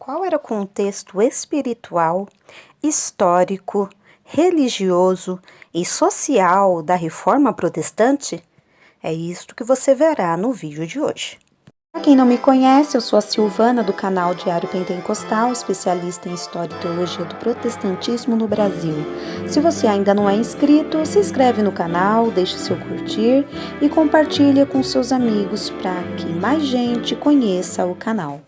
Qual era o contexto espiritual, histórico, religioso e social da Reforma Protestante? É isto que você verá no vídeo de hoje. Para quem não me conhece, eu sou a Silvana do canal Diário Pentecostal, especialista em História e Teologia do Protestantismo no Brasil. Se você ainda não é inscrito, se inscreve no canal, deixe seu curtir e compartilha com seus amigos para que mais gente conheça o canal.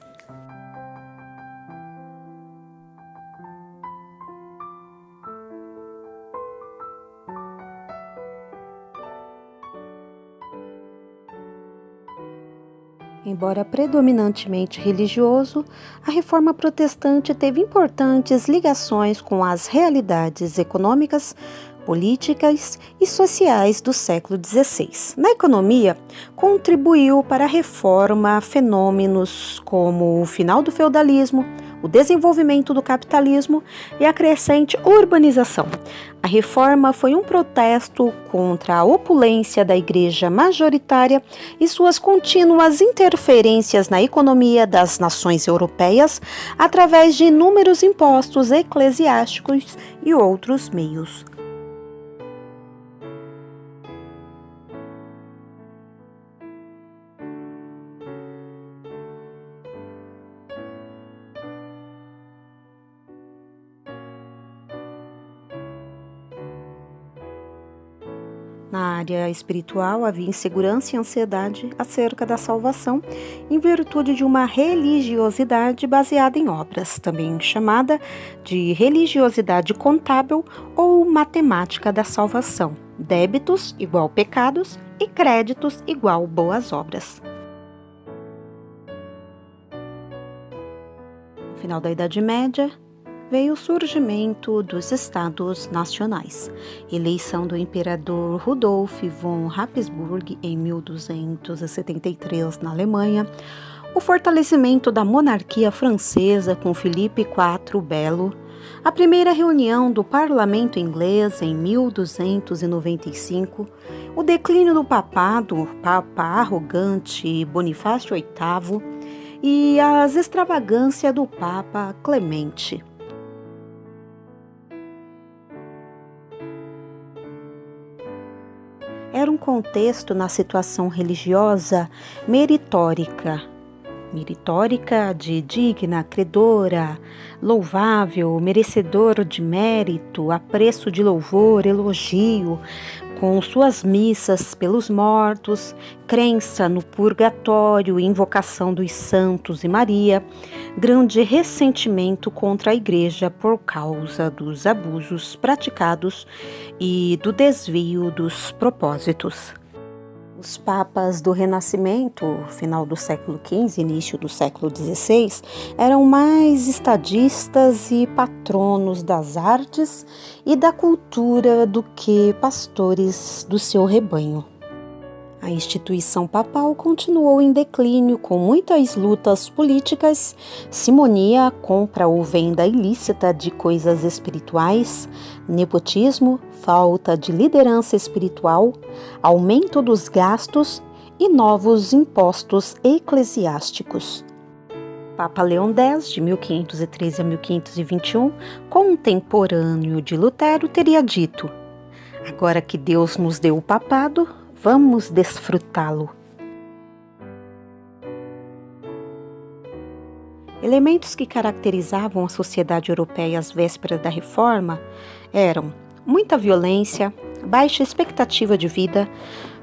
Embora predominantemente religioso, a Reforma Protestante teve importantes ligações com as realidades econômicas, políticas e sociais do século XVI. Na economia, contribuiu para a reforma fenômenos como o final do feudalismo, o desenvolvimento do capitalismo e a crescente urbanização. A reforma foi um protesto contra a opulência da igreja majoritária e suas contínuas interferências na economia das nações europeias através de inúmeros impostos eclesiásticos e outros meios. Na área espiritual, havia insegurança e ansiedade acerca da salvação, em virtude de uma religiosidade baseada em obras, também chamada de religiosidade contábil ou matemática da salvação. Débitos igual pecados e créditos igual boas obras. No final da Idade Média, veio o surgimento dos Estados Nacionais, eleição do imperador Rudolf von Habsburg em 1273 na Alemanha, o fortalecimento da monarquia francesa com Filipe IV o Belo, a primeira reunião do parlamento inglês em 1295, o declínio do papado, o papa arrogante Bonifácio VIII e as extravagâncias do papa Clemente. Era um contexto na situação religiosa meritórica de digna, credora, louvável, merecedor de mérito, apreço de louvor, elogio, com suas missas pelos mortos, crença no purgatório, invocação dos santos e Maria, grande ressentimento contra a Igreja por causa dos abusos praticados e do desvio dos propósitos. Os papas do Renascimento, final do século XV, início do século XVI, eram mais estadistas e patronos das artes e da cultura do que pastores do seu rebanho. A instituição papal continuou em declínio com muitas lutas políticas, simonia, compra ou venda ilícita de coisas espirituais, nepotismo, falta de liderança espiritual, aumento dos gastos e novos impostos eclesiásticos. Papa Leão X, de 1513 a 1521, contemporâneo de Lutero, teria dito: "Agora que Deus nos deu o papado, vamos desfrutá-lo." Elementos que caracterizavam a sociedade europeia às vésperas da Reforma eram muita violência, baixa expectativa de vida,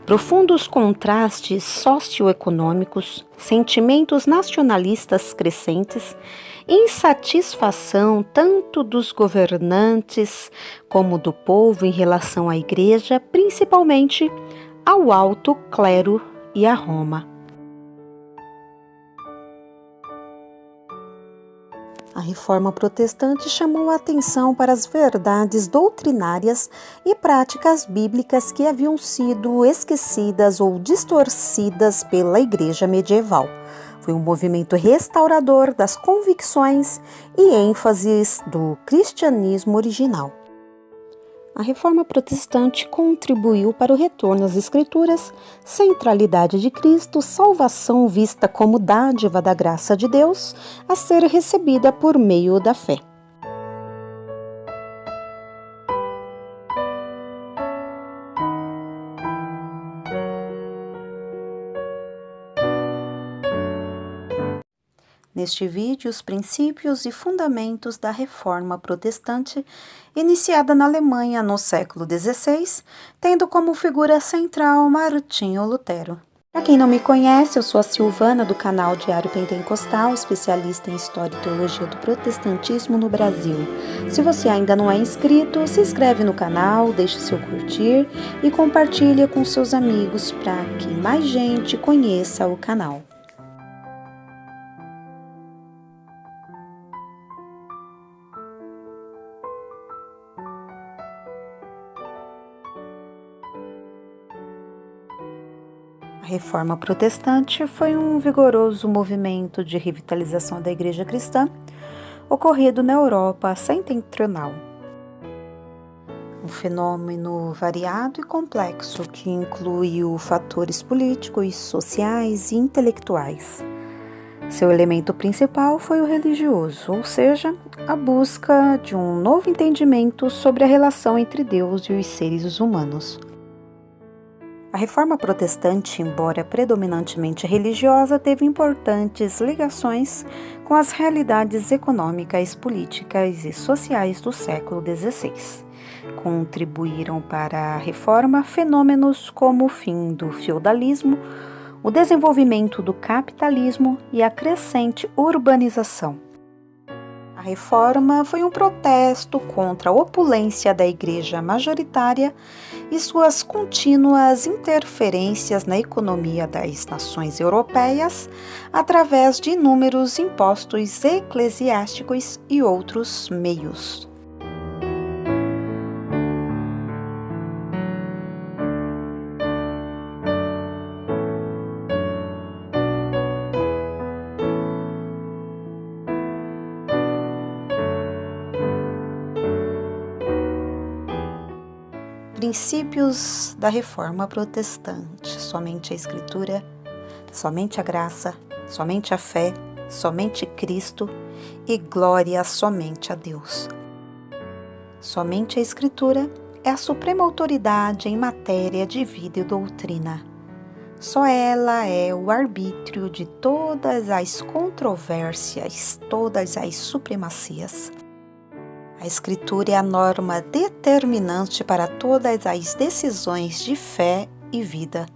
profundos contrastes socioeconômicos, sentimentos nacionalistas crescentes, insatisfação tanto dos governantes como do povo em relação à Igreja, principalmente ao alto clero e a Roma. A Reforma Protestante chamou a atenção para as verdades doutrinárias e práticas bíblicas que haviam sido esquecidas ou distorcidas pela Igreja medieval. Foi um movimento restaurador das convicções e ênfases do cristianismo original. A Reforma Protestante contribuiu para o retorno às Escrituras, centralidade de Cristo, salvação vista como dádiva da graça de Deus, a ser recebida por meio da fé. Neste vídeo, os princípios e fundamentos da Reforma Protestante, iniciada na Alemanha no século XVI, tendo como figura central Martinho Lutero. Para quem não me conhece, eu sou a Silvana do canal Diário Pentecostal, especialista em História e Teologia do Protestantismo no Brasil. Se você ainda não é inscrito, se inscreve no canal, deixe seu curtir e compartilhe com seus amigos para que mais gente conheça o canal. A Reforma Protestante foi um vigoroso movimento de revitalização da Igreja cristã ocorrido na Europa setentrional. Um fenômeno variado e complexo que incluiu fatores políticos, sociais e intelectuais. Seu elemento principal foi o religioso, ou seja, a busca de um novo entendimento sobre a relação entre Deus e os seres humanos. A Reforma Protestante, embora predominantemente religiosa, teve importantes ligações com as realidades econômicas, políticas e sociais do século XVI. Contribuíram para a reforma fenômenos como o fim do feudalismo, o desenvolvimento do capitalismo e a crescente urbanização. A reforma foi um protesto contra a opulência da igreja majoritária e suas contínuas interferências na economia das nações europeias através de inúmeros impostos eclesiásticos e outros meios. Princípios da Reforma Protestante: somente a Escritura, somente a graça, somente a fé, somente Cristo e glória somente a Deus. Somente a Escritura é a suprema autoridade em matéria de vida e doutrina. Só ela é o arbítrio de todas as controvérsias, todas as supremacias. A Escritura é a norma determinante para todas as decisões de fé e vida.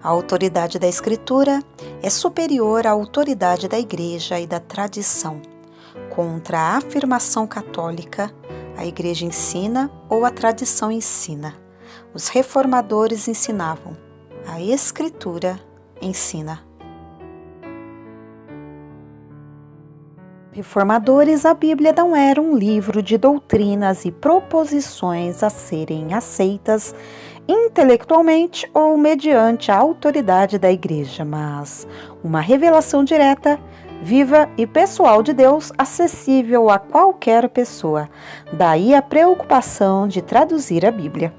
A autoridade da Escritura é superior à autoridade da Igreja e da tradição. Contra a afirmação católica, a Igreja ensina ou a tradição ensina. Os reformadores ensinavam, a Escritura ensina. Reformadores, a Bíblia não era um livro de doutrinas e proposições a serem aceitas intelectualmente ou mediante a autoridade da Igreja, mas uma revelação direta, viva e pessoal de Deus, acessível a qualquer pessoa. Daí a preocupação de traduzir a Bíblia.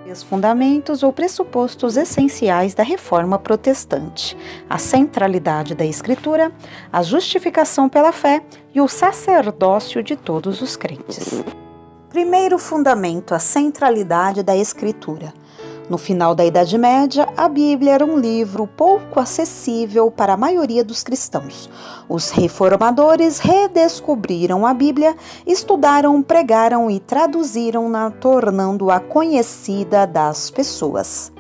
Os fundamentos ou pressupostos essenciais da Reforma Protestante: a centralidade da Escritura, a justificação pela fé e o sacerdócio de todos os crentes. Primeiro fundamento: a centralidade da Escritura. No final da Idade Média, a Bíblia era um livro pouco acessível para a maioria dos cristãos. Os reformadores redescobriram a Bíblia, estudaram, pregaram e traduziram-na, tornando-a conhecida das pessoas.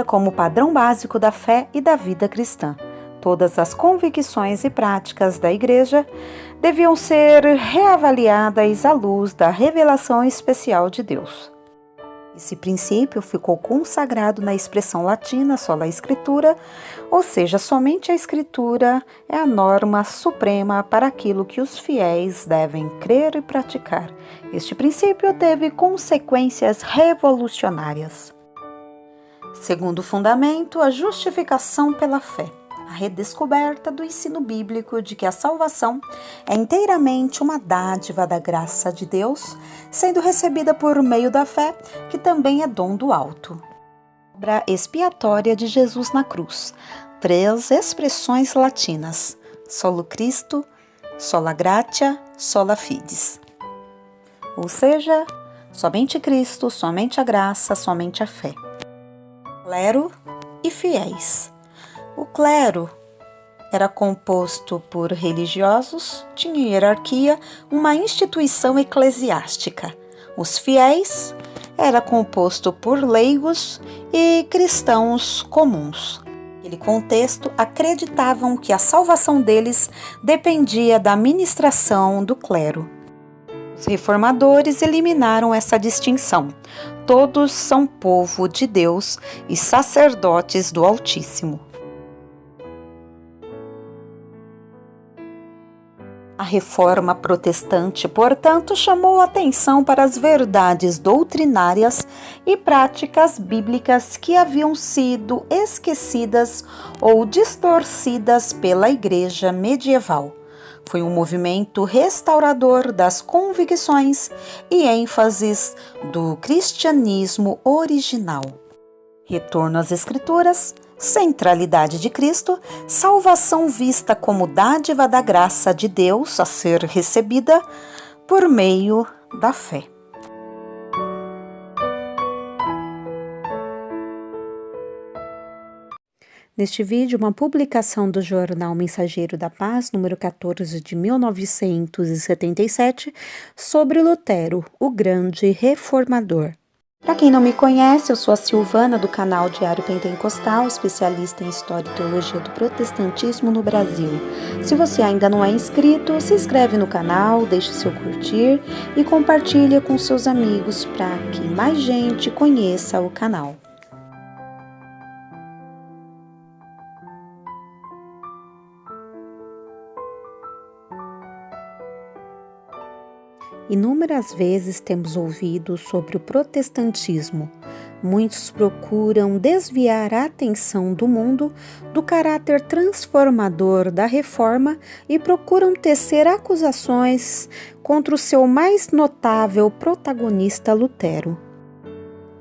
Como padrão básico da fé e da vida cristã. Todas as convicções e práticas da Igreja deviam ser reavaliadas à luz da revelação especial de Deus. Esse princípio ficou consagrado na expressão latina sola Escritura, ou seja, somente a Escritura é a norma suprema para aquilo que os fiéis devem crer e praticar. Este princípio teve consequências revolucionárias. Segundo fundamento, a justificação pela fé. a redescoberta do ensino bíblico de que a salvação é inteiramente uma dádiva da graça de Deus, sendo recebida por meio da fé, que também é dom do alto. Obra expiatória de Jesus na cruz. 3 expressões latinas: solo Cristo, sola gratia, sola fides. Ou seja, somente Cristo, somente a graça, somente a fé. Clero e fiéis. O clero era composto por religiosos, tinha hierarquia, uma instituição eclesiástica. Os fiéis era composto por leigos e cristãos comuns. Naquele contexto, acreditavam que a salvação deles dependia da ministração do clero. Os reformadores eliminaram essa distinção. Todos são povo de Deus e sacerdotes do Altíssimo. A Reforma Protestante, portanto, chamou a atenção para as verdades doutrinárias e práticas bíblicas que haviam sido esquecidas ou distorcidas pela Igreja medieval. Foi um movimento restaurador das convicções e ênfases do cristianismo original. Retorno às Escrituras, centralidade de Cristo, salvação vista como dádiva da graça de Deus a ser recebida por meio da fé. Neste vídeo, uma publicação do jornal Mensageiro da Paz, número 14 de 1977, sobre Lutero, o grande reformador. Para quem não me conhece, eu sou a Silvana do canal Diário Pentecostal, especialista em História e Teologia do Protestantismo no Brasil. Se você ainda não é inscrito, se inscreve no canal, deixe seu curtir e compartilhe com seus amigos para que mais gente conheça o canal. Inúmeras vezes temos ouvido sobre o protestantismo. Muitos procuram desviar a atenção do mundo do caráter transformador da reforma e procuram tecer acusações contra o seu mais notável protagonista, Lutero.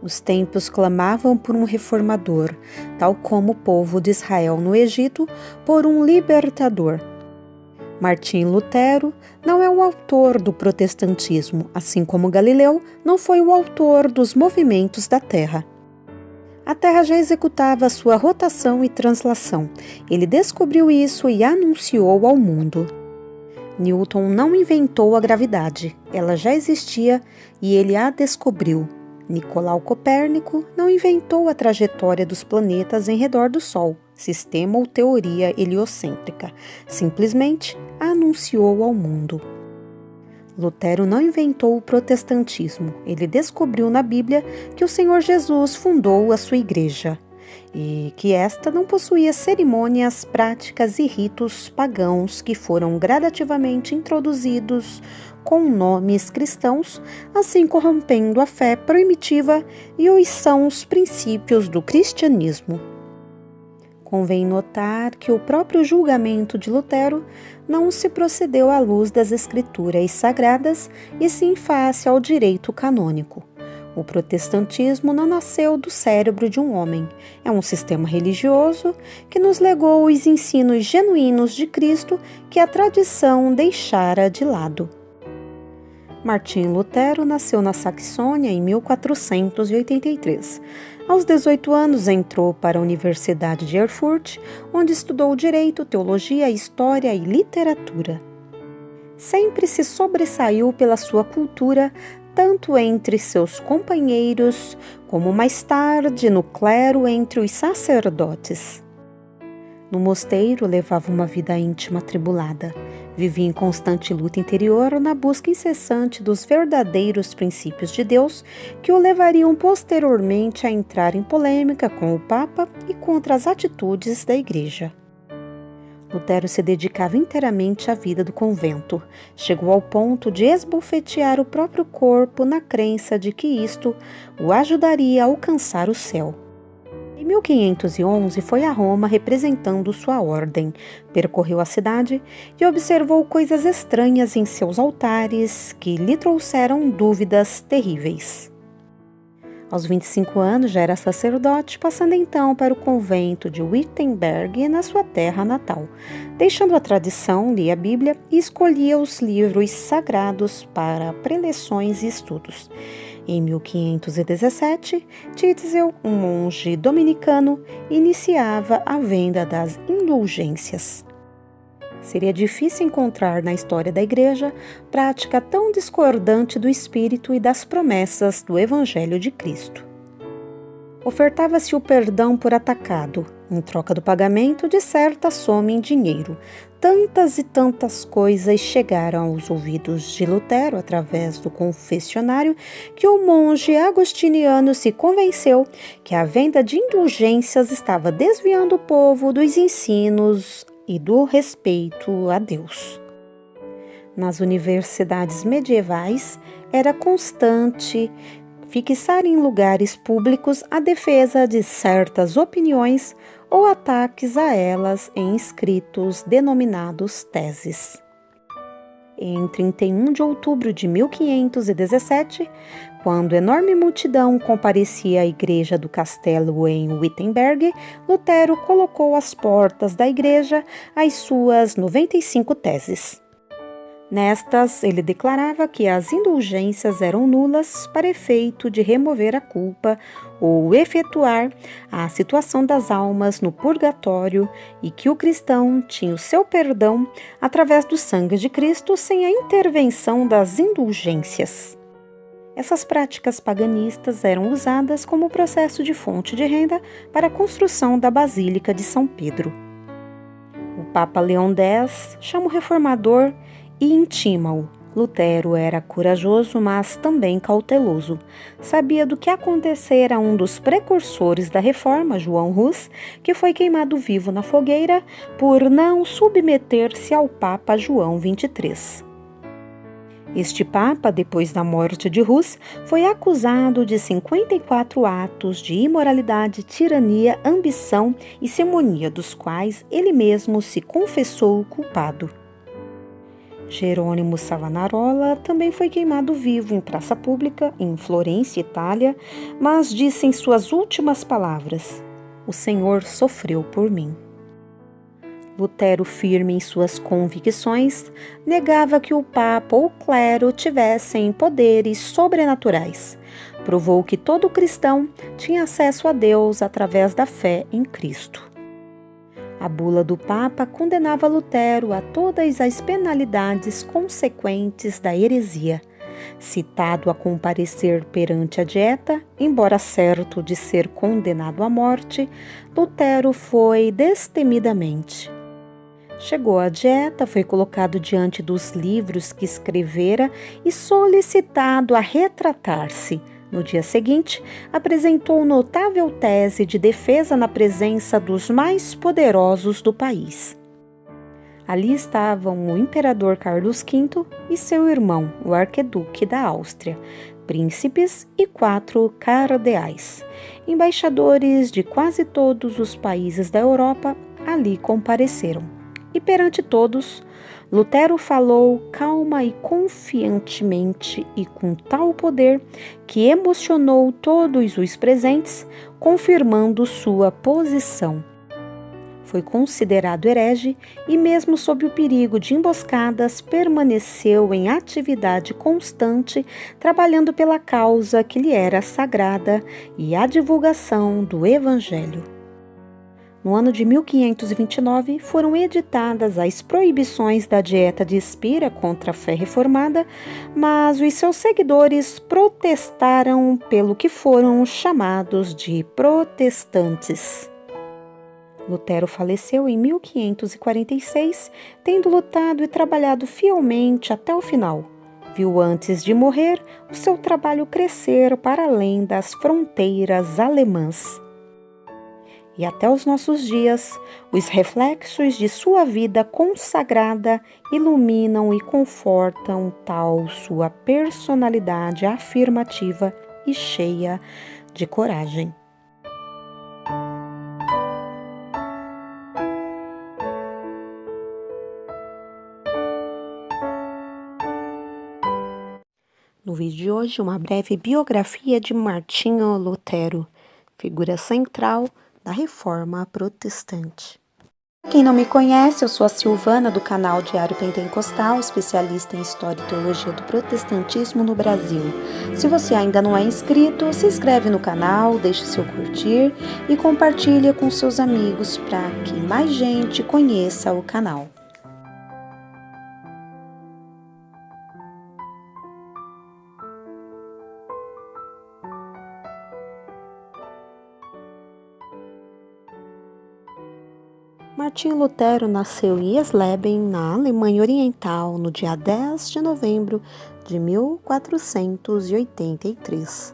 Os tempos clamavam por um reformador, tal como o povo de Israel no Egito por um libertador. Martim Lutero não é o autor do protestantismo, assim como Galileu não foi o autor dos movimentos da Terra. A Terra já executava sua rotação e translação. Ele descobriu isso e anunciou ao mundo. Newton não inventou a gravidade, ela já existia e ele a descobriu. Nicolau Copérnico não inventou a trajetória dos planetas em redor do Sol, sistema ou teoria heliocêntrica, simplesmente a anunciou ao mundo. Lutero não inventou o protestantismo, ele descobriu na Bíblia que o Senhor Jesus fundou a sua igreja e que esta não possuía cerimônias, práticas e ritos pagãos que foram gradativamente introduzidos com nomes cristãos, assim corrompendo a fé primitiva e os sãos princípios do cristianismo. Convém notar que o próprio julgamento de Lutero não se procedeu à luz das escrituras sagradas, e sim face ao direito canônico. O protestantismo não nasceu do cérebro de um homem. É um sistema religioso que nos legou os ensinos genuínos de Cristo que a tradição deixara de lado. Martim Lutero nasceu na Saxônia em 1483. Aos 18 anos entrou para a Universidade de Erfurt, onde estudou direito, teologia, história e literatura. Sempre se sobressaiu pela sua cultura, tanto entre seus companheiros, como mais tarde no clero entre os sacerdotes. No mosteiro, levava uma vida íntima atribulada. Vivia em constante luta interior na busca incessante dos verdadeiros princípios de Deus que o levariam posteriormente a entrar em polêmica com o Papa e contra as atitudes da Igreja. Lutero se dedicava inteiramente à vida do convento. Chegou ao ponto de esbofetear o próprio corpo na crença de que isto o ajudaria a alcançar o céu. Em Em 1511 foi a Roma representando sua ordem, percorreu a cidade e observou coisas estranhas em seus altares que lhe trouxeram dúvidas terríveis. Aos 25 anos já era sacerdote, passando então para o convento de Wittenberg, na sua terra natal. Deixando a tradição, lia a Bíblia e escolhia os livros sagrados para preleções e estudos. Em 1517, Tetzel, um monge dominicano, iniciava a venda das indulgências. Seria difícil encontrar na história da Igreja prática tão discordante do Espírito e das promessas do Evangelho de Cristo. Ofertava-se o perdão por atacado, em troca do pagamento de certa soma em dinheiro. Tantas e tantas coisas chegaram aos ouvidos de Lutero através do confessionário que o monge agostiniano se convenceu que a venda de indulgências estava desviando o povo dos ensinos e do respeito a Deus. Nas universidades medievais, era constante fixar em lugares públicos a defesa de certas opiniões ou ataques a elas em escritos denominados teses. Em 31 de outubro de 1517, quando enorme multidão comparecia à igreja do castelo em Wittenberg, Lutero colocou às portas da igreja as suas 95 teses. Nestas, ele declarava que as indulgências eram nulas para efeito de remover a culpa ou efetuar a situação das almas no purgatório e que o cristão tinha o seu perdão através do sangue de Cristo sem a intervenção das indulgências. Essas práticas paganistas eram usadas como processo de fonte de renda para a construção da Basílica de São Pedro. O Papa Leão X chama o reformador e intima-o. Lutero era corajoso, mas também cauteloso. Sabia do que acontecera a um dos precursores da reforma, João Hus, que foi queimado vivo na fogueira por não submeter-se ao Papa João XXIII. Este Papa, depois da morte de Hus, foi acusado de 54 atos de imoralidade, tirania, ambição e simonia, dos quais ele mesmo se confessou culpado. Jerônimo Savonarola também foi queimado vivo em praça pública, em Florença, Itália, mas disse em suas últimas palavras: "O Senhor sofreu por mim." Lutero, firme em suas convicções, negava que o Papa ou o clero tivessem poderes sobrenaturais. Provou que todo cristão tinha acesso a Deus através da fé em Cristo. A bula do Papa condenava Lutero a todas as penalidades consequentes da heresia. Citado a comparecer perante a Dieta, embora certo de ser condenado à morte, Lutero foi destemidamente. Chegou à Dieta, foi colocado diante dos livros que escrevera e solicitado a retratar-se. No dia seguinte, apresentou notável tese de defesa na presença dos mais poderosos do país. Ali estavam o imperador Carlos V e seu irmão, o arqueduque da Áustria, príncipes e 4 cardeais. Embaixadores de quase todos os países da Europa ali compareceram. E perante todos, Lutero falou calma e confiantemente e com tal poder que emocionou todos os presentes, confirmando sua posição. Foi considerado herege e, mesmo sob o perigo de emboscadas, permaneceu em atividade constante, trabalhando pela causa que lhe era sagrada e a divulgação do Evangelho. No ano de 1529, foram editadas as proibições da Dieta de Spira contra a fé reformada, mas os seus seguidores protestaram pelo que foram chamados de protestantes. Lutero faleceu em 1546, tendo lutado e trabalhado fielmente até o final. Viu antes de morrer o seu trabalho crescer para além das fronteiras alemãs. E até os nossos dias, os reflexos de sua vida consagrada iluminam e confortam tal sua personalidade afirmativa e cheia de coragem. No vídeo de hoje, uma breve biografia de Martinho Lutero, figura central da Reforma Protestante. Para quem não me conhece, eu sou a Silvana do canal Diário Pentecostal, especialista em História e Teologia do Protestantismo no Brasil. Se você ainda não é inscrito, se inscreve no canal, deixe seu curtir e compartilhe com seus amigos para que mais gente conheça o canal. Martinho Lutero nasceu em Eisleben, na Alemanha Oriental, no dia 10 de novembro de 1483.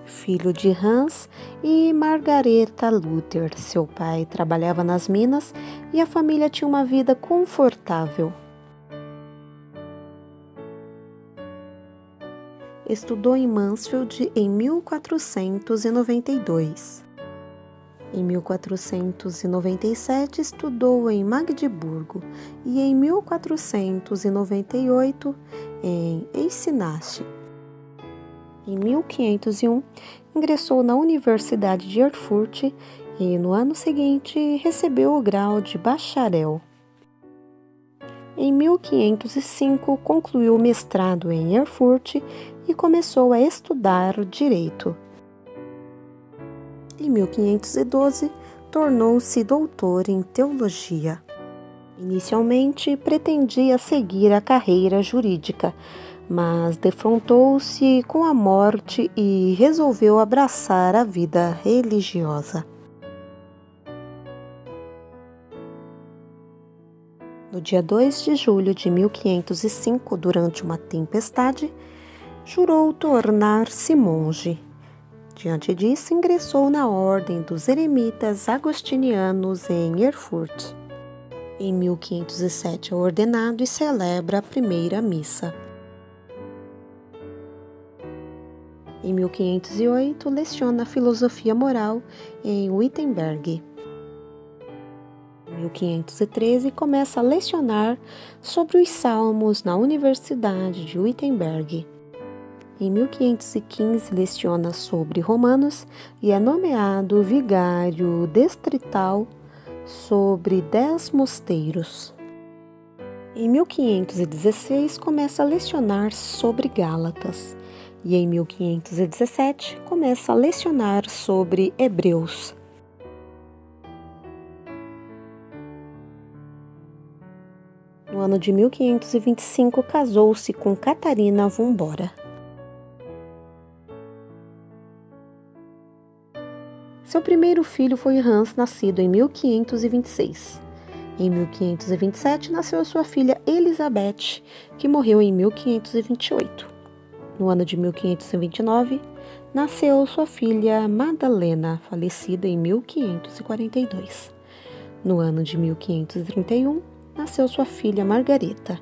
Filho de Hans e Margareta Luther, seu pai trabalhava nas minas e a família tinha uma vida confortável. Estudou em Mansfeld em 1492. Em 1497, estudou em Magdeburgo e em 1498 em Eisenach. Em 1501, ingressou na Universidade de Erfurt e, no ano seguinte, recebeu o grau de bacharel. Em 1505, concluiu o mestrado em Erfurt e começou a estudar direito. Em 1512, tornou-se doutor em teologia. Inicialmente, pretendia seguir a carreira jurídica, mas defrontou-se com a morte e resolveu abraçar a vida religiosa. No dia 2 de julho de 1505, durante uma tempestade, jurou tornar-se monge. Diante disso, ingressou na Ordem dos Eremitas Agostinianos em Erfurt. Em 1507 é ordenado e celebra a primeira missa. Em 1508, leciona filosofia moral em Wittenberg. Em 1513, começa a lecionar sobre os Salmos na Universidade de Wittenberg. Em 1515, leciona sobre Romanos e é nomeado vigário distrital sobre 10 mosteiros. Em 1516, começa a lecionar sobre Gálatas e em 1517, começa a lecionar sobre Hebreus. No ano de 1525, casou-se com Catarina von Bora. Seu primeiro filho foi Hans, nascido em 1526. Em 1527, nasceu sua filha Elizabeth, que morreu em 1528. No ano de 1529, nasceu sua filha Madalena, falecida em 1542. No ano de 1531, nasceu sua filha Margareta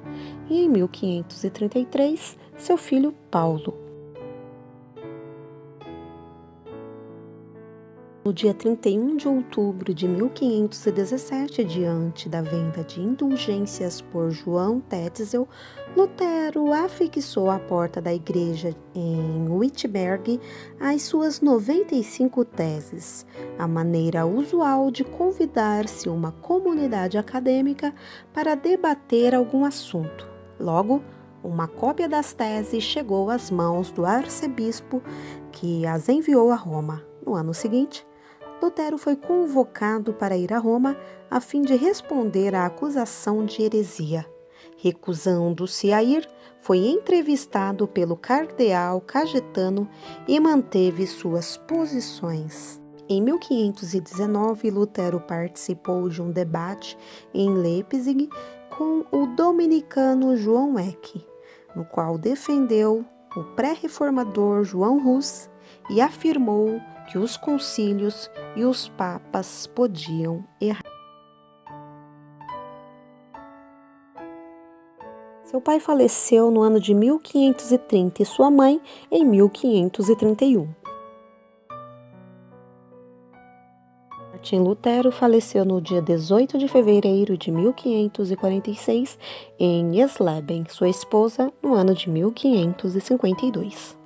e em 1533, seu filho Paulo. No dia 31 de outubro de 1517, diante da venda de indulgências por João Tetzel, Lutero afixou à porta da igreja em Wittenberg as suas 95 teses, a maneira usual de convidar-se uma comunidade acadêmica para debater algum assunto. Logo, uma cópia das teses chegou às mãos do arcebispo, que as enviou a Roma. No ano seguinte, Lutero foi convocado para ir a Roma a fim de responder à acusação de heresia. Recusando-se a ir, foi entrevistado pelo cardeal Cajetano e manteve suas posições. Em 1519, Lutero participou de um debate em Leipzig com o dominicano João Eck, no qual defendeu o pré-reformador João Hus e afirmou que os concílios e os papas podiam errar. Seu pai faleceu no ano de 1530 e sua mãe em 1531. Martim Lutero faleceu no dia 18 de fevereiro de 1546 em Eisleben, sua esposa, no ano de 1552.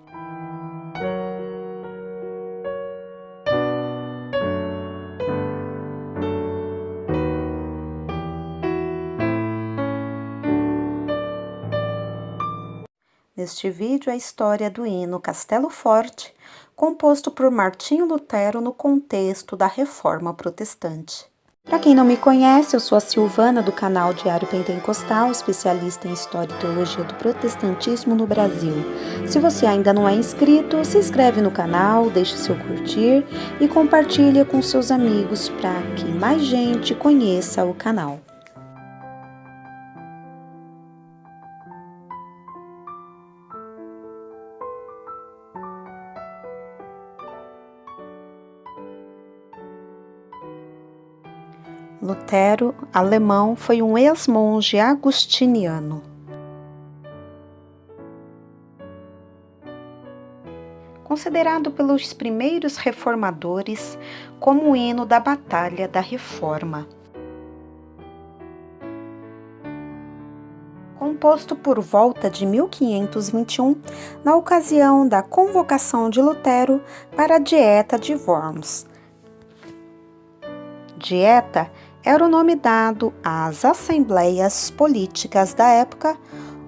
Neste vídeo, a história do hino Castelo Forte, composto por Martinho Lutero no contexto da Reforma Protestante. Para quem não me conhece, eu sou a Silvana do canal Diário Pentecostal, especialista em História e Teologia do Protestantismo no Brasil. Se você ainda não é inscrito, se inscreve no canal, deixe seu curtir e compartilhe com seus amigos para que mais gente conheça o canal. Lutero, alemão, foi um ex-monge agustiniano. Considerado pelos primeiros reformadores como o hino da Batalha da Reforma. Composto por volta de 1521, na ocasião da convocação de Lutero para a Dieta de Worms. Dieta era o nome dado às assembleias políticas da época,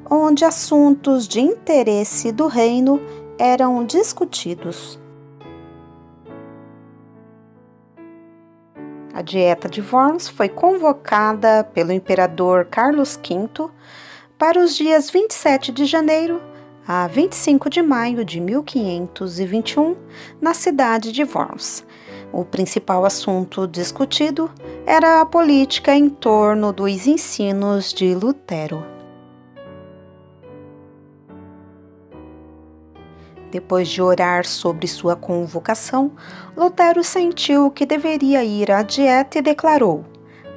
onde assuntos de interesse do reino eram discutidos. A Dieta de Worms foi convocada pelo imperador Carlos V para os dias 27 de janeiro a 25 de maio de 1521, na cidade de Worms. O principal assunto discutido era a política em torno dos ensinos de Lutero. Depois de orar sobre sua convocação, Lutero sentiu que deveria ir à dieta e declarou: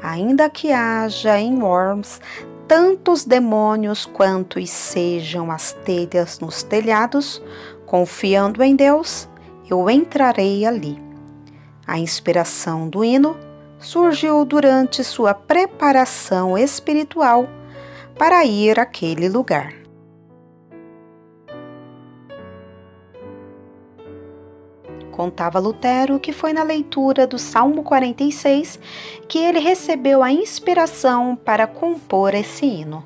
ainda que haja em Worms tantos demônios quantos sejam as telhas nos telhados, confiando em Deus, eu entrarei ali. A inspiração do hino surgiu durante sua preparação espiritual para ir àquele lugar. Contava Lutero que foi na leitura do Salmo 46 que ele recebeu a inspiração para compor esse hino.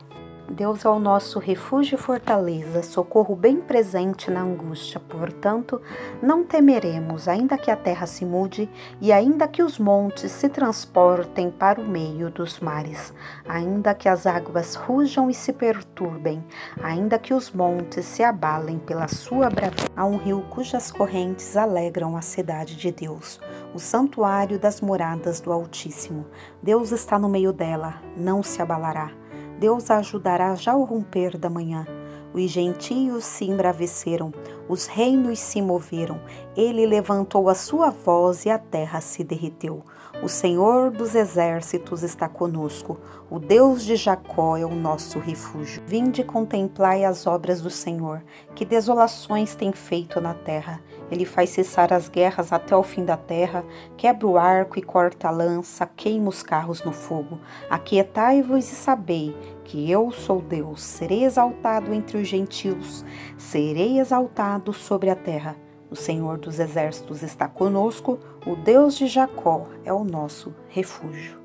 Deus é o nosso refúgio e fortaleza, socorro bem presente na angústia. Portanto, não temeremos, ainda que a terra se mude e ainda que os montes se transportem para o meio dos mares, ainda que as águas rujam e se perturbem, ainda que os montes se abalem pela sua bravura. Há um rio cujas correntes alegram a cidade de Deus, o santuário das moradas do Altíssimo. Deus está no meio dela, não se abalará. Deus a ajudará já ao romper da manhã. Os gentios se embraveceram, os reinos se moveram. Ele levantou a sua voz e a terra se derreteu. O Senhor dos exércitos está conosco. O Deus de Jacó é o nosso refúgio. Vinde e contemplai as obras do Senhor, que desolações tem feito na terra. Ele faz cessar as guerras até o fim da terra, quebra o arco e corta a lança, queima os carros no fogo. Aquietai-vos e sabei que eu sou Deus. Serei exaltado entre os gentios, serei exaltado sobre a terra. O Senhor dos exércitos está conosco, o Deus de Jacó é o nosso refúgio.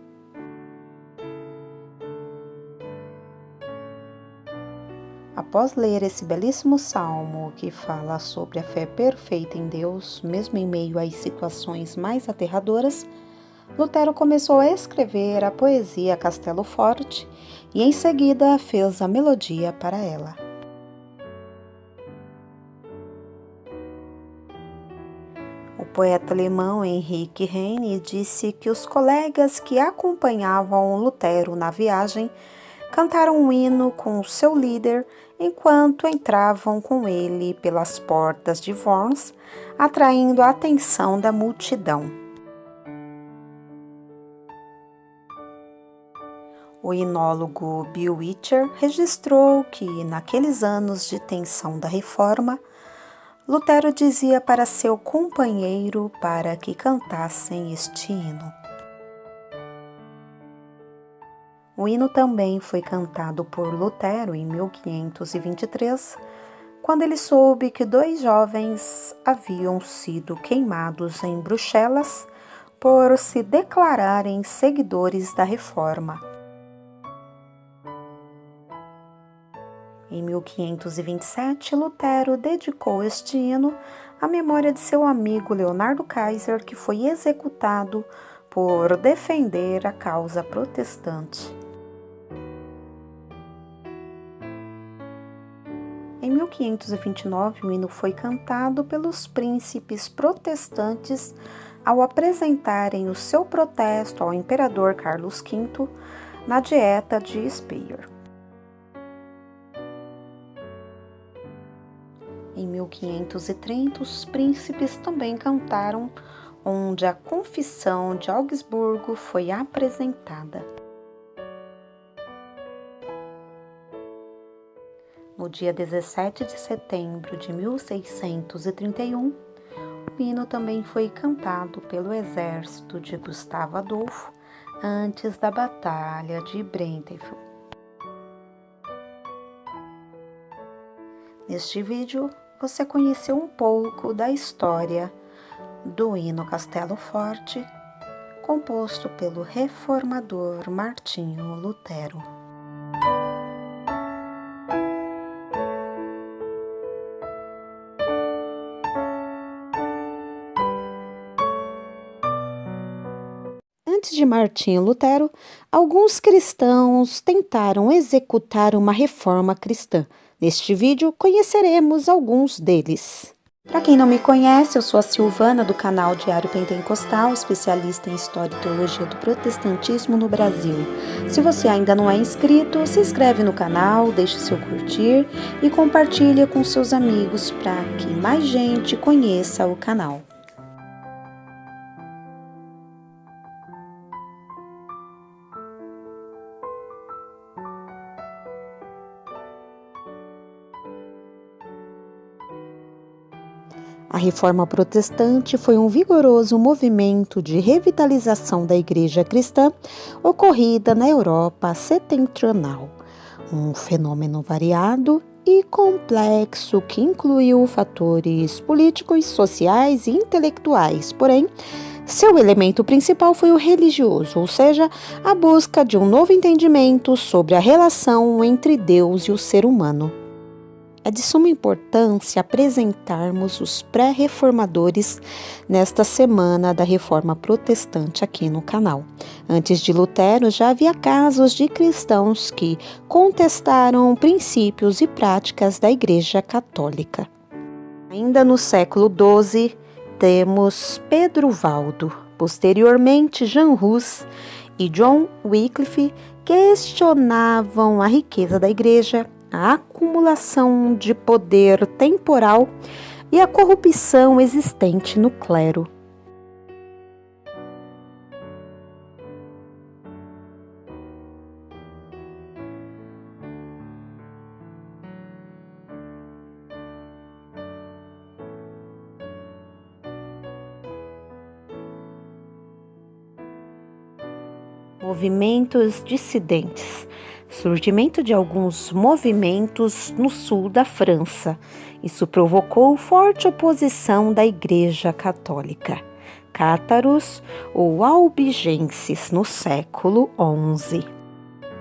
Após ler esse belíssimo salmo que fala sobre a fé perfeita em Deus, mesmo em meio às situações mais aterradoras, Lutero começou a escrever a poesia Castelo Forte e em seguida fez a melodia para ela. O poeta alemão Henrique Heine disse que os colegas que acompanhavam Lutero na viagem cantaram um hino com o seu líder enquanto entravam com ele pelas portas de Worms, atraindo a atenção da multidão. O inólogo Bill Witcher registrou que, naqueles anos de tensão da Reforma, Lutero dizia para seu companheiro para que cantassem este hino. O hino também foi cantado por Lutero em 1523, quando ele soube que 2 jovens haviam sido queimados em Bruxelas por se declararem seguidores da Reforma. Em 1527, Lutero dedicou este hino à memória de seu amigo Leonardo Kaiser, que foi executado por defender a causa protestante. Em 1529, o hino foi cantado pelos príncipes protestantes ao apresentarem o seu protesto ao imperador Carlos V na Dieta de Speyer. Em 1530, os príncipes também cantaram, onde a Confissão de Augsburgo foi apresentada. No dia 17 de setembro de 1631, o hino também foi cantado pelo exército de Gustavo Adolfo antes da Batalha de Breitenfeld. Neste vídeo, você conheceu um pouco da história do hino Castelo Forte, composto pelo reformador Martinho Lutero. Antes de Martinho Lutero, alguns cristãos tentaram executar uma reforma cristã. Neste vídeo, conheceremos alguns deles. Para quem não me conhece, eu sou a Silvana do canal Diário Pentecostal, especialista em História e Teologia do Protestantismo no Brasil. Se você ainda não é inscrito, se inscreve no canal, deixe seu curtir e compartilhe com seus amigos para que mais gente conheça o canal. A Reforma Protestante foi um vigoroso movimento de revitalização da Igreja cristã ocorrida na Europa setentrional. Um fenômeno variado e complexo que incluiu fatores políticos, sociais e intelectuais, porém, seu elemento principal foi o religioso, ou seja, a busca de um novo entendimento sobre a relação entre Deus e o ser humano. É de suma importância apresentarmos os pré-reformadores nesta semana da Reforma Protestante aqui no canal. Antes de Lutero, já havia casos de cristãos que contestaram princípios e práticas da Igreja Católica. Ainda no século XII, temos Pedro Valdo, posteriormente Jean Hus e John Wycliffe questionavam a riqueza da Igreja, a acumulação de poder temporal e a corrupção existente no clero. Movimentos dissidentes. Surgimento de alguns movimentos no sul da França. Isso provocou forte oposição da Igreja Católica. Cátaros ou albigenses no século XI.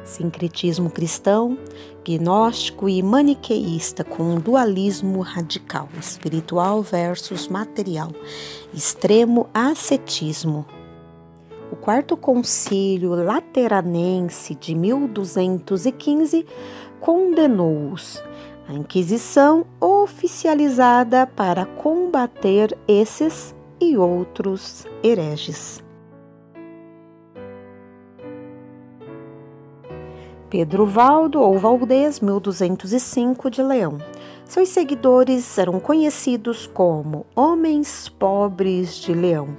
Sincretismo cristão, gnóstico e maniqueísta com um dualismo radical, espiritual versus material. Extremo ascetismo. O Quarto Concílio Lateranense de 1215 condenou-os. A Inquisição oficializada para combater esses e outros hereges. Pedro Valdo ou Valdez, 1205 de Leão. Seus seguidores eram conhecidos como homens pobres de Leão.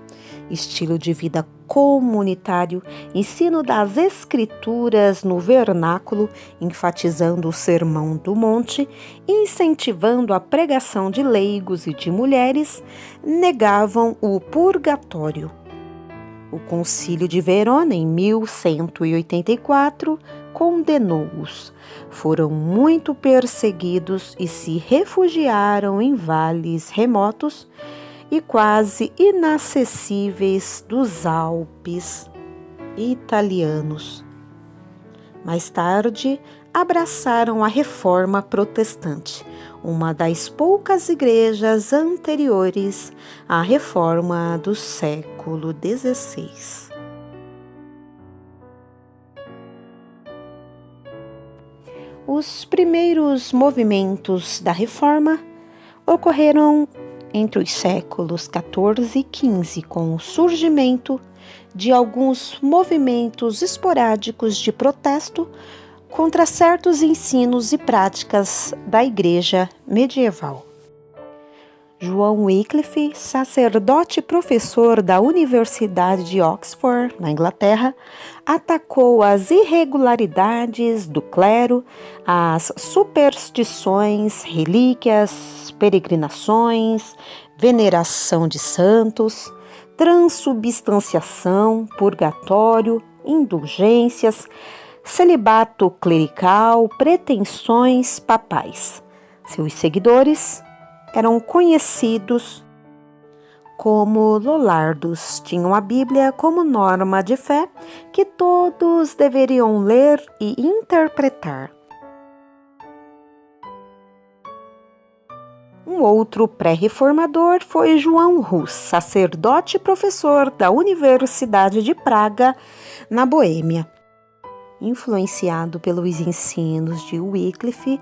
Estilo de vida comunitário, ensino das escrituras no vernáculo, enfatizando o sermão do monte, incentivando a pregação de leigos e de mulheres, negavam o purgatório. O Concílio de Verona, em 1184, condenou-os. Foram muito perseguidos e se refugiaram em vales remotos e quase inacessíveis dos Alpes italianos. Mais tarde, abraçaram a Reforma Protestante, uma das poucas igrejas anteriores à Reforma do século XVI. Os primeiros movimentos da Reforma ocorreram entre os séculos XIV e XV, com o surgimento de alguns movimentos esporádicos de protesto contra certos ensinos e práticas da Igreja medieval. João Wycliffe, sacerdote e professor da Universidade de Oxford, na Inglaterra, atacou as irregularidades do clero, as superstições, relíquias, peregrinações, veneração de santos, transubstanciação, purgatório, indulgências, celibato clerical, pretensões papais. Seus seguidores eram conhecidos como lollardos. Tinham a Bíblia como norma de fé que todos deveriam ler e interpretar. Um outro pré-reformador foi João Hus, sacerdote e professor da Universidade de Praga, na Boêmia. Influenciado pelos ensinos de Wycliffe,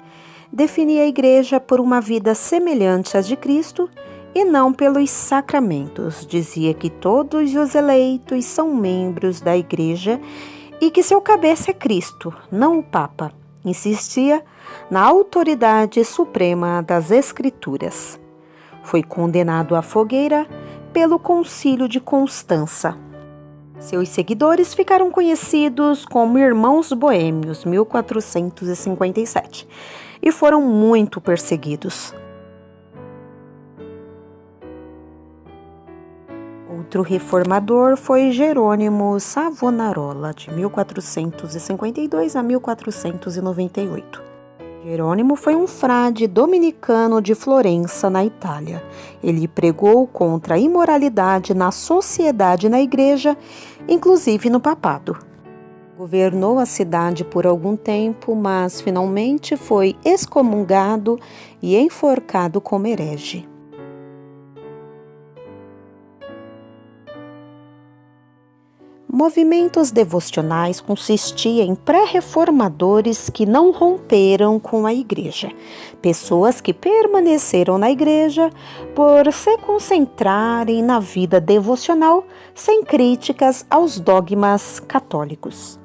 definia a Igreja por uma vida semelhante à de Cristo e não pelos sacramentos. Dizia que todos os eleitos são membros da Igreja e que seu cabeça é Cristo, não o Papa. Insistia na autoridade suprema das Escrituras. Foi condenado à fogueira pelo Concílio de Constança. Seus seguidores ficaram conhecidos como Irmãos Boêmios, 1457, e foram muito perseguidos. Outro reformador foi Jerônimo Savonarola, de 1452 a 1498. Jerônimo foi um frade dominicano de Florença, na Itália. Ele pregou contra a imoralidade na sociedade e na igreja, inclusive no papado. Governou a cidade por algum tempo, mas finalmente foi excomungado e enforcado como herege. Movimentos devocionais consistiam em pré-reformadores que não romperam com a igreja, pessoas que permaneceram na igreja por se concentrarem na vida devocional sem críticas aos dogmas católicos.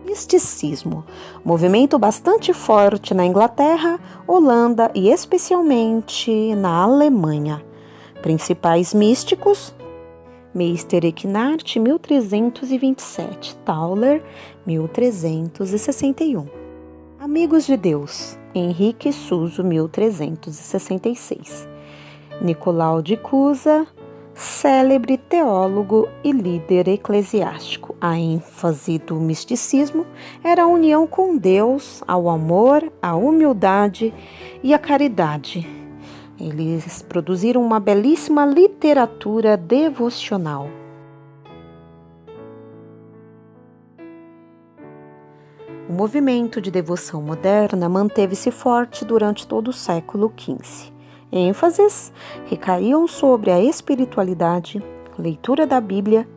Misticismo, movimento bastante forte na Inglaterra, Holanda e especialmente na Alemanha. Principais místicos: Meister Eckhart, 1327, Tauler, 1361. Amigos de Deus, Henrique Suso, 1366. Nicolau de Cusa, célebre teólogo e líder eclesiástico. A ênfase do misticismo era a união com Deus, ao amor, à humildade e à caridade. Eles produziram uma belíssima literatura devocional. O movimento de devoção moderna manteve-se forte durante todo o século XV. ênfases recaíam sobre a espiritualidade, leitura da Bíblia,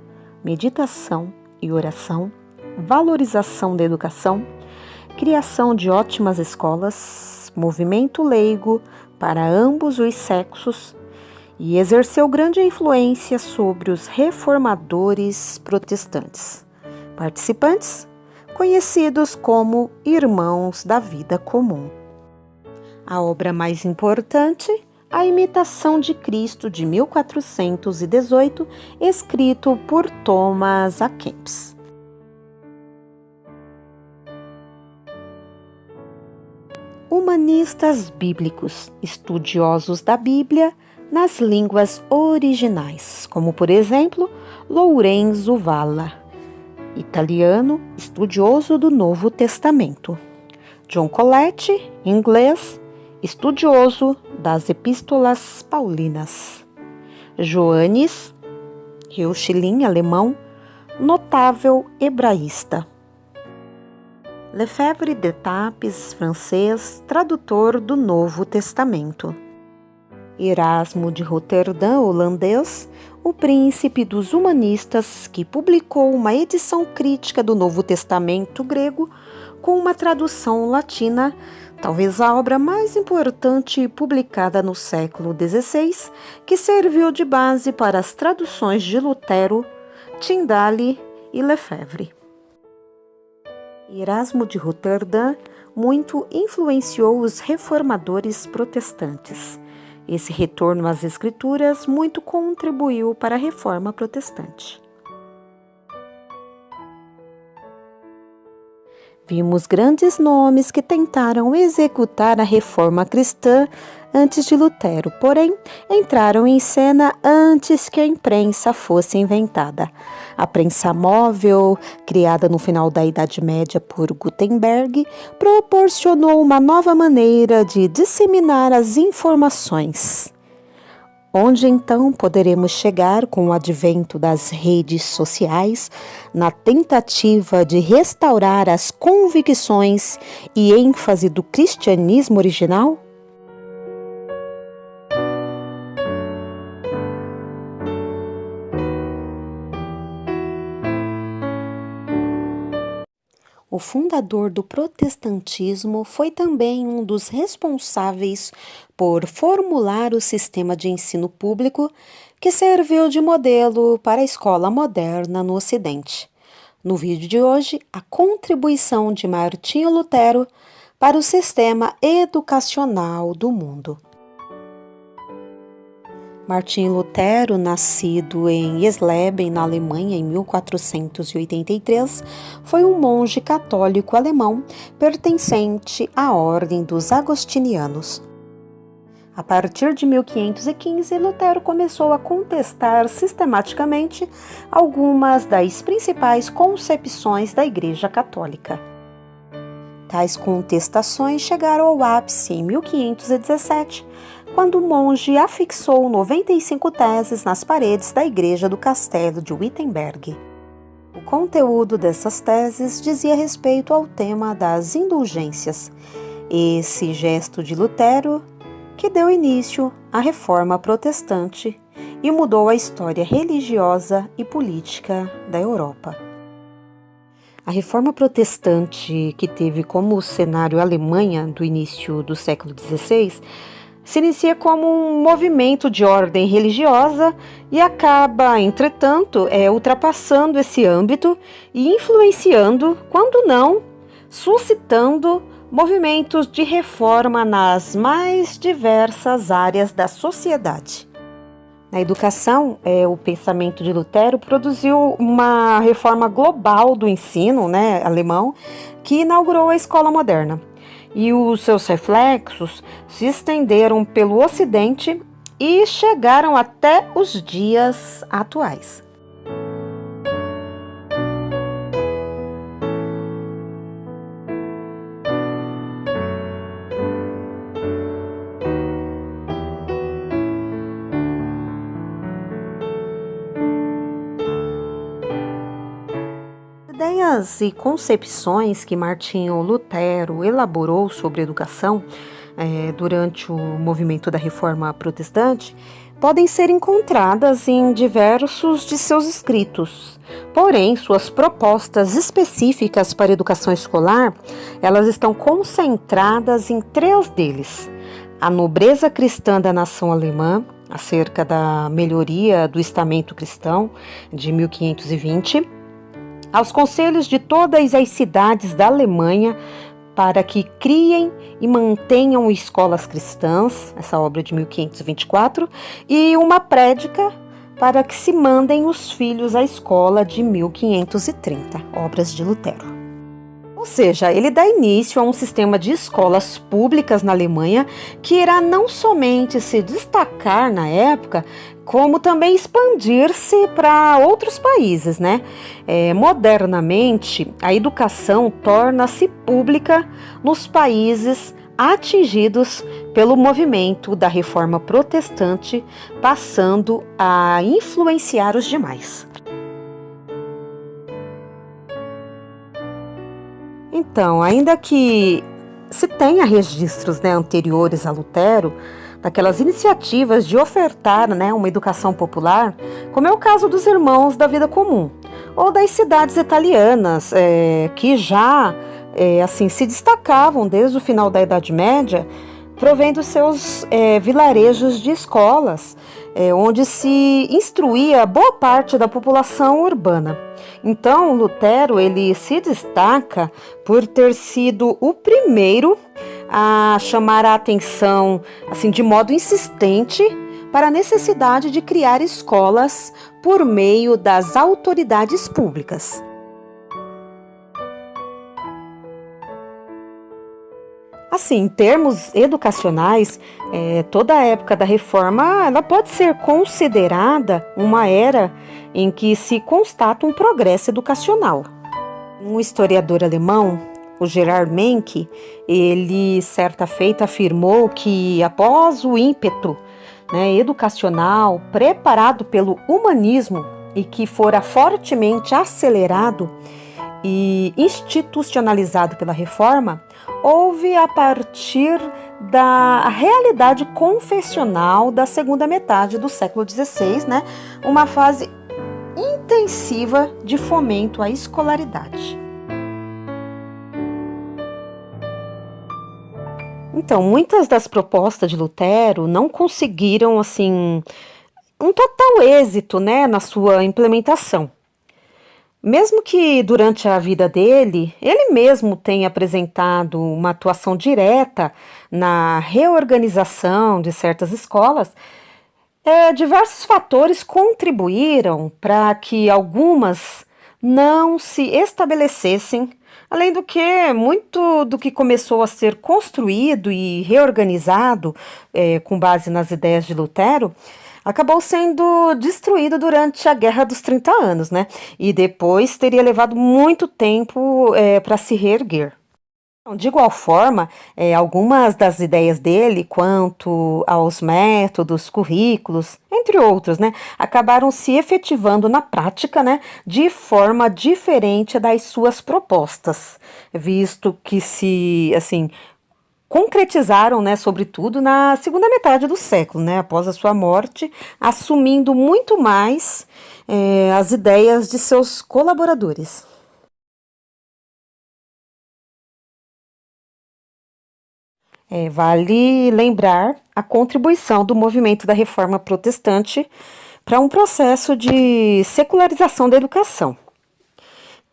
meditação e oração, valorização da educação, criação de ótimas escolas, movimento leigo para ambos os sexos e exerceu grande influência sobre os reformadores protestantes, participantes conhecidos como irmãos da vida comum. A obra mais importante, A Imitação de Cristo, de 1418, escrito por Thomas à Kempis. Humanistas bíblicos, estudiosos da Bíblia nas línguas originais, como por exemplo, Lorenzo Valla, italiano, estudioso do Novo Testamento. John Coletti, inglês, estudioso das Epístolas Paulinas. Johannes Reuchlin, alemão, notável hebraísta. Lefebvre d'Etaples, francês, tradutor do Novo Testamento. Erasmo de Roterdã, holandês, o príncipe dos humanistas, que publicou uma edição crítica do Novo Testamento grego com uma tradução latina, talvez a obra mais importante publicada no século XVI, que serviu de base para as traduções de Lutero, Tyndale e Lefebvre. Erasmo de Roterdã muito influenciou os reformadores protestantes. Esse retorno às Escrituras muito contribuiu para a Reforma Protestante. Vimos grandes nomes que tentaram executar a reforma cristã antes de Lutero, porém entraram em cena antes que a imprensa fosse inventada. A prensa móvel, criada no final da Idade Média por Gutenberg, proporcionou uma nova maneira de disseminar as informações. Onde então poderemos chegar com o advento das redes sociais, na tentativa de restaurar as convicções e ênfase do cristianismo original? O fundador do protestantismo foi também um dos responsáveis por formular o sistema de ensino público que serviu de modelo para a escola moderna no Ocidente. No vídeo de hoje, a contribuição de Martinho Lutero para o sistema educacional do mundo. Martinho Lutero, nascido em Esleben, na Alemanha, em 1483, foi um monge católico alemão pertencente à Ordem dos Agostinianos. A partir de 1515, Lutero começou a contestar sistematicamente algumas das principais concepções da Igreja Católica. Tais contestações chegaram ao ápice em 1517, quando o monge afixou 95 teses nas paredes da igreja do castelo de Wittenberg. O conteúdo dessas teses dizia respeito ao tema das indulgências. Esse gesto de Lutero que deu início à Reforma Protestante e mudou a história religiosa e política da Europa. A Reforma Protestante, que teve como cenário a Alemanha do início do século XVI, se inicia como um movimento de ordem religiosa e acaba, entretanto, ultrapassando esse âmbito e influenciando, quando não, suscitando movimentos de reforma nas mais diversas áreas da sociedade. Na educação, o pensamento de Lutero produziu uma reforma global do ensino, alemão, que inaugurou a escola moderna. E os seus reflexos se estenderam pelo Ocidente e chegaram até os dias atuais. Ideias e concepções que Martinho Lutero elaborou sobre educação durante o movimento da Reforma Protestante podem ser encontradas em diversos de seus escritos. Porém, suas propostas específicas para a educação escolar, elas estão concentradas em 3 deles: a nobreza cristã da nação alemã, acerca da melhoria do estamento cristão, de 1520, aos conselhos de todas as cidades da Alemanha para que criem e mantenham escolas cristãs, essa obra de 1524, e uma prédica para que se mandem os filhos à escola de 1530, obras de Lutero. Ou seja, ele dá início a um sistema de escolas públicas na Alemanha que irá não somente se destacar na época, como também expandir-se para outros países, né? Modernamente, a educação torna-se pública nos países atingidos pelo movimento da Reforma Protestante, passando a influenciar os demais. Então, ainda que se tenha registros, anteriores a Lutero, daquelas iniciativas de ofertar, uma educação popular, como é o caso dos Irmãos da Vida Comum, ou das cidades italianas, que já se destacavam desde o final da Idade Média, provendo seus vilarejos de escolas, onde se instruía boa parte da população urbana. Então, Lutero ele se destaca por ter sido o primeiro a chamar a atenção, de modo insistente, para a necessidade de criar escolas por meio das autoridades públicas. Em termos educacionais, toda a época da Reforma ela pode ser considerada uma era em que se constata um progresso educacional. Um historiador alemão, o Gerhard Menck, ele certa feita afirmou que após o ímpeto educacional preparado pelo humanismo e que fora fortemente acelerado e institucionalizado pela Reforma, houve a partir da realidade confessional da segunda metade do século XVI, uma fase intensiva de fomento à escolaridade. Então, muitas das propostas de Lutero não conseguiram, um total êxito, na sua implementação. Mesmo que durante a vida dele, ele mesmo tenha apresentado uma atuação direta na reorganização de certas escolas, diversos fatores contribuíram para que algumas não se estabelecessem, além do que muito do que começou a ser construído e reorganizado com base nas ideias de Lutero, acabou sendo destruído durante a Guerra dos 30 Anos, e depois teria levado muito tempo para se reerguer. De igual forma, algumas das ideias dele quanto aos métodos, currículos, entre outros, acabaram se efetivando na prática, de forma diferente das suas propostas, visto que se, concretizaram, sobretudo na segunda metade do século, após a sua morte, assumindo muito mais as ideias de seus colaboradores. Vale lembrar a contribuição do movimento da Reforma Protestante para um processo de secularização da educação.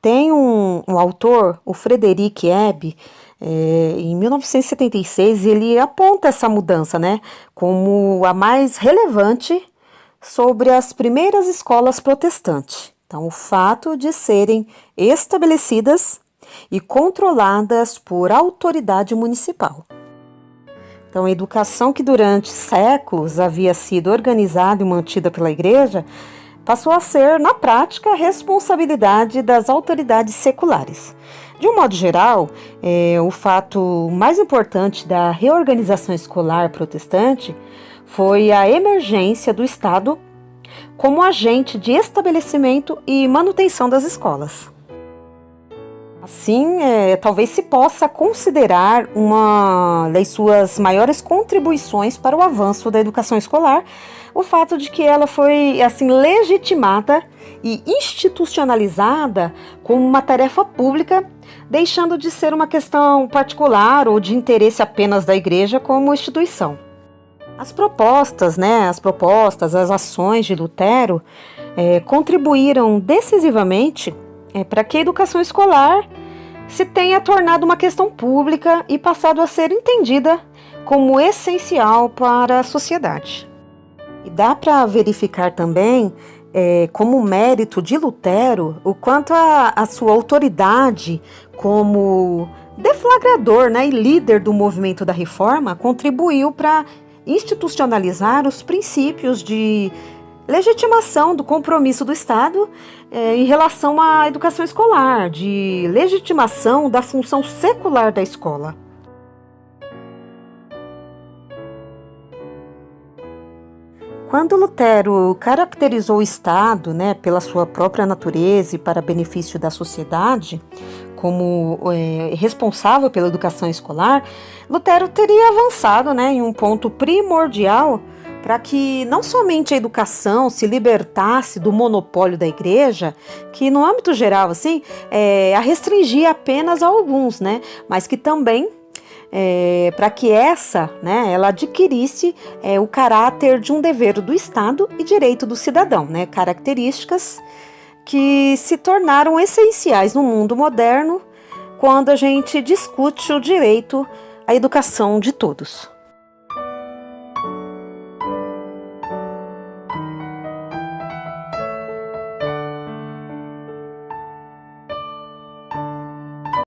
Tem um autor, o Friedrich Ebbe, em 1976, ele aponta essa mudança, como a mais relevante sobre as primeiras escolas protestantes. Então, o fato de serem estabelecidas e controladas por autoridade municipal. Então, a educação que durante séculos havia sido organizada e mantida pela Igreja passou a ser, na prática, responsabilidade das autoridades seculares. De um modo geral, o fato mais importante da reorganização escolar protestante foi a emergência do Estado como agente de estabelecimento e manutenção das escolas. Assim, talvez se possa considerar uma das suas maiores contribuições para o avanço da educação escolar o fato de que ela foi legitimada e institucionalizada como uma tarefa pública, deixando de ser uma questão particular ou de interesse apenas da Igreja como instituição. As propostas, as ações de Lutero contribuíram decisivamente para que a educação escolar se tenha tornado uma questão pública e passado a ser entendida como essencial para a sociedade. E dá para verificar também, como mérito de Lutero, o quanto a sua autoridade como deflagrador, né, e líder do movimento da Reforma contribuiu para institucionalizar os princípios de legitimação do compromisso do Estado em relação à educação escolar, de legitimação da função secular da escola. Quando Lutero caracterizou o Estado, né, pela sua própria natureza e para benefício da sociedade, como responsável pela educação escolar, Lutero teria avançado, né, em um ponto primordial para que não somente a educação se libertasse do monopólio da igreja, que no âmbito geral assim, a restringia apenas a alguns, né, mas que também para que ela adquirisse o caráter de um dever do Estado e direito do cidadão, né, características que se tornaram essenciais no mundo moderno quando a gente discute o direito à educação de todos.